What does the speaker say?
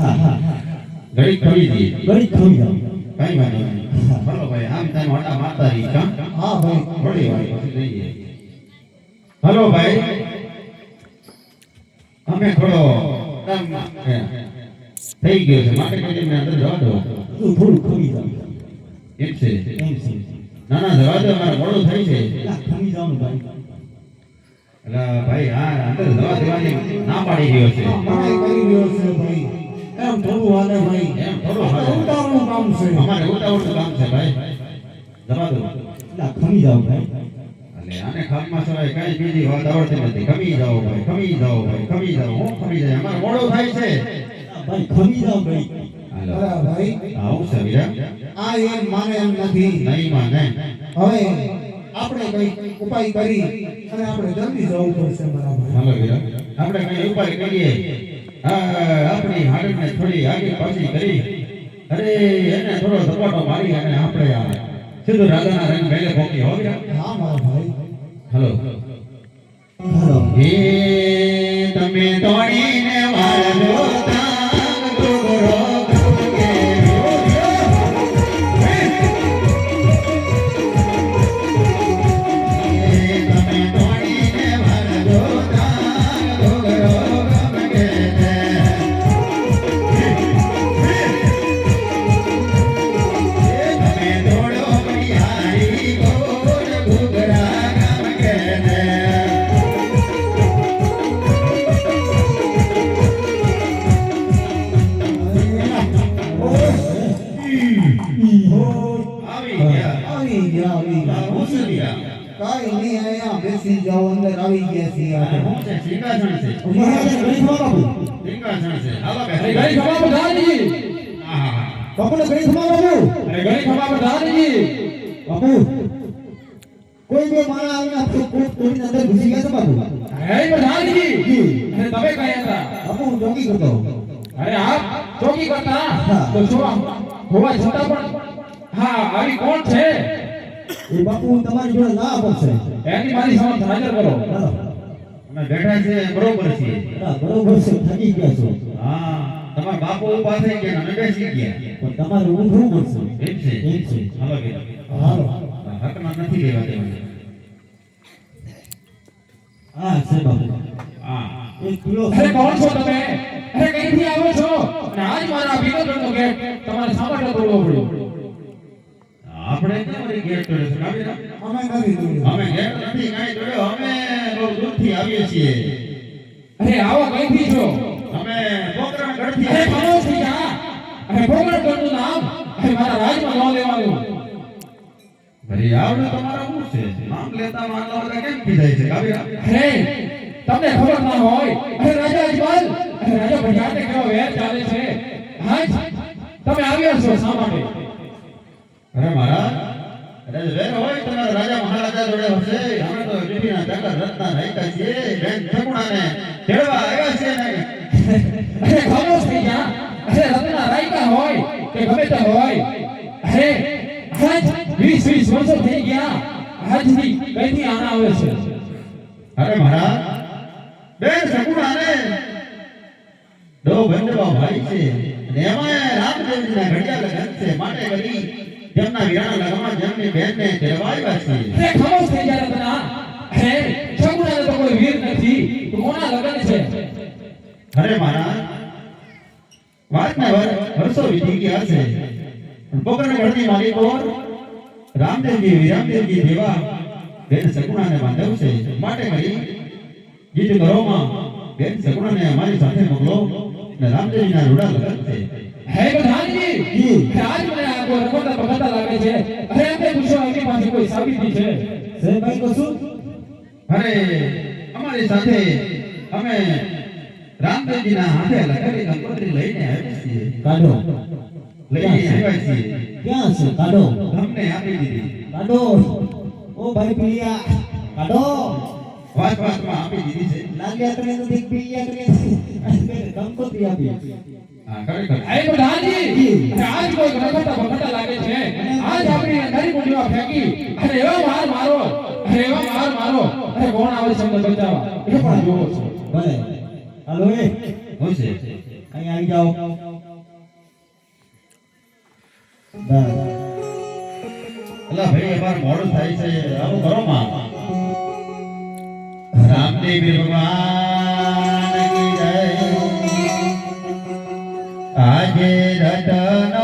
હા હા ઘડી ખવી દી ઘડી ખમી જાવ કઈ વાંધો નહીં બોલો ભાઈ આમ તમે ઓટા મારતા રહી કા હા ભાઈ થોડી વાર પછી જઈએ હલો ભાઈ અમે થોડો થઈ ગયો છે માટે કરીને અંદર જવા દો થોડું ખમી જાવ એમ છે એમ છે ના ના જવા દો મારે મોડું થઈ છે ખમી જાવ ભાઈ એટલે ભાઈ હા અંદર જવા દેવાની ના પાડી ગયો છે મારે કરી રહ્યો છે ભાઈ એમ થોડું હાલે ભાઈ એમ થોડું હાલે ઉતાવળનું કામ છે અમારે ઉતાવળનું કામ છે ભાઈ જવા દો ખમી જાવ ભાઈ એટલે આને ખામમાં સવાય કઈ બીજી વાત આવડતી નથી ખમી જાઓ ભાઈ ખમી જાઓ ભાઈ ખમી જાઓ હું ખમી જાય અમારે મોડું થાય છે ભાઈ ખમી જાવ ભાઈ હાલો અરે ભાઈ આવું છે વીરા આ એમ માને એમ નથી નહીં માને હવે આપણે કઈ ઉપાય કરી અને આપણે જલ્દી જવું પડશે મારા ભાઈ હાલો વીરા આપણે કઈ ઉપાય કરીએ આપણી હાડને થોડી આગળ પાછી કરી અરે એને થોડો ધપાટો મારી અને આપણે સીધું રાજાના રંગ મેલે પોકી હો વીરા હા મારા ભાઈ હાલો હાલો હે તમે તોડીને મારજો તાંગ ટુકડો ગમે તમે તોડીને મારજો તાંગ ટુકડો ગમે તમે દોડો બિહારી ગોળ ઘૂઘરા ગમે આવી ગયા કાઈ નહીં અહીંયા બેસી જાઓ અંદર આવી ગયા છીએ આપણે સિંહાસન છે મહારાજ ઘડી ખવા બાપુ સિંહાસન છે હાલો બે ઘડી ખવા પ્રધાનજી બાપુને ઘડી ખવા બાપુ ઘડી ખવા પ્રધાનજી બાપુ કોઈ બે મારા આવીને આપકો કોટ તોડીને અંદર ઘૂસી ગયા છે બાપુ હે પ્રધાનજી અને તમે કયા હતા બાપુ હું ચોકી કરતો અરે આપ ચોકી કરતા તો શું હોવા છતાં પણ હા આવી કોણ છે એ બાપુ તમારી જોડે ના પડશે એની મારી સમક્ષ હાજર કરો હાલો અમે બેઠા છે બરોબર છીએ બરોબર છે થકી ગયા છો હા તમારા બાપુ ઉભા થઈ ગયા અમે બેસી ગયા પણ તમારે ઊંઘવું પડશે એમ છે એમ છે હાલો કે હાલો હકમાં નથી લેવા દેવાનું હા છે બાપુ હા એક કિલો અરે કોણ છો તમે અરે કઈથી આવો છો અને આજ મારા વિગતનો ગેટ તમારે સાંભળવા બોલવો પડ્યો આપણે તમારી ગેટ તોડે છે કાબીરા અમે કરી દઈએ અમે ગેટ નથી કાઈ તોડ્યો અમે બહુ દૂરથી આવીએ છીએ અરે આવો કઈથી છો અમે પોકરણ ગઢથી અરે ખમો થઈ જા અરે પોકરણ ગઢનું નામ અરે મારા રાજમાં ન લેવાનું ભરી આવડે તમારા શું છે નામ લેતા માંગતા બધા કેમ કીધાય છે કાબીરા અરે તમને ખબર ના હોય અરે રાજા અજમલ અરે રાજા ભજાતે કેવો વેર ચાલે છે હા તમે આવ્યા છો શા માટે અરે મહારાજ અરે વેર હોય તમારા રાજા મહારાજા જોડે હશે અમે તો પીઠીના ચક્કર રત્ના રાખ્યા છીએ બેન ઠકુણાને તેડવા આવ્યા છીએ ને અરે ખામોશ થઈ જા અરે રત્ના રાયકા હોય કે ગમે તે હોય અરે આજ 20 વર્ષો થઈ ગયા આજથી કઈથી આના આવે છે અરે મહારાજ બેન ઠકુણાને દો બંધવા ભાઈ છે અને એમાં રામદેવજીના ઘડિયા લગન છે માટે બધી જેમના વિરાણા લગનમાં જેમની બહેનને તેડવા આવ્યા છીએ અરે ખામોશ થઈ જા રત્ના અરે શગુણાને તો કોઈ વીર નથી તો કોના લગન છે અરે મહારાજ વાતને વર્ષો વીતી ગયા છે પોકરણ ગઢની માલિકો રામદેવજી વિરામદેવજી દેવા બેન સગુણાને બાંધવ છે માટે કરી જીત ઘરોમાં બેન સગુણાને અમારી સાથે મોકલો ને રામદેવજીના રૂડા લગન છે હે પ્રધાનજી આજ મને આ કોઈ રખડતા પકડતા લાગે છે અરે એમને પૂછો એની પાસે કોઈ સાબિતી છે ભાઈ કશું અરે અમારી સાથે અમે રામદેવજીના હાથે લખેલી કંકોત્રી લઈને આવ્યા છીએ કાઢો લઈને આવ્યા છીએ ક્યાં છે કાઢો તમને આપી દીધી કાઢો ઓ ભાઈ પિલિયા કાઢો વાતમાં આપી દીધી છે લાગ્યા કરે તો દેખ પિલિયા કરે કંકોત્રી આપી હા ખરેખર હે પ્રધાનજી આજ કોઈ રખડતા પકડતા લાગે છે આજ આપણી અંધારી મુંડીમાં ફેંકી અને એવા માર મારો અરે એવા માર મારો અરે કોણ આવે છે અમને બચાવવા એ પણ જોવો છો ભલે હાલો એ હું છે અહીંયા આવી જાઓ બસ અલા ભાઈ અમાર મોડું થાય છે આવું કરો માં રામદેવ ભગવાન કી જય આજે રતન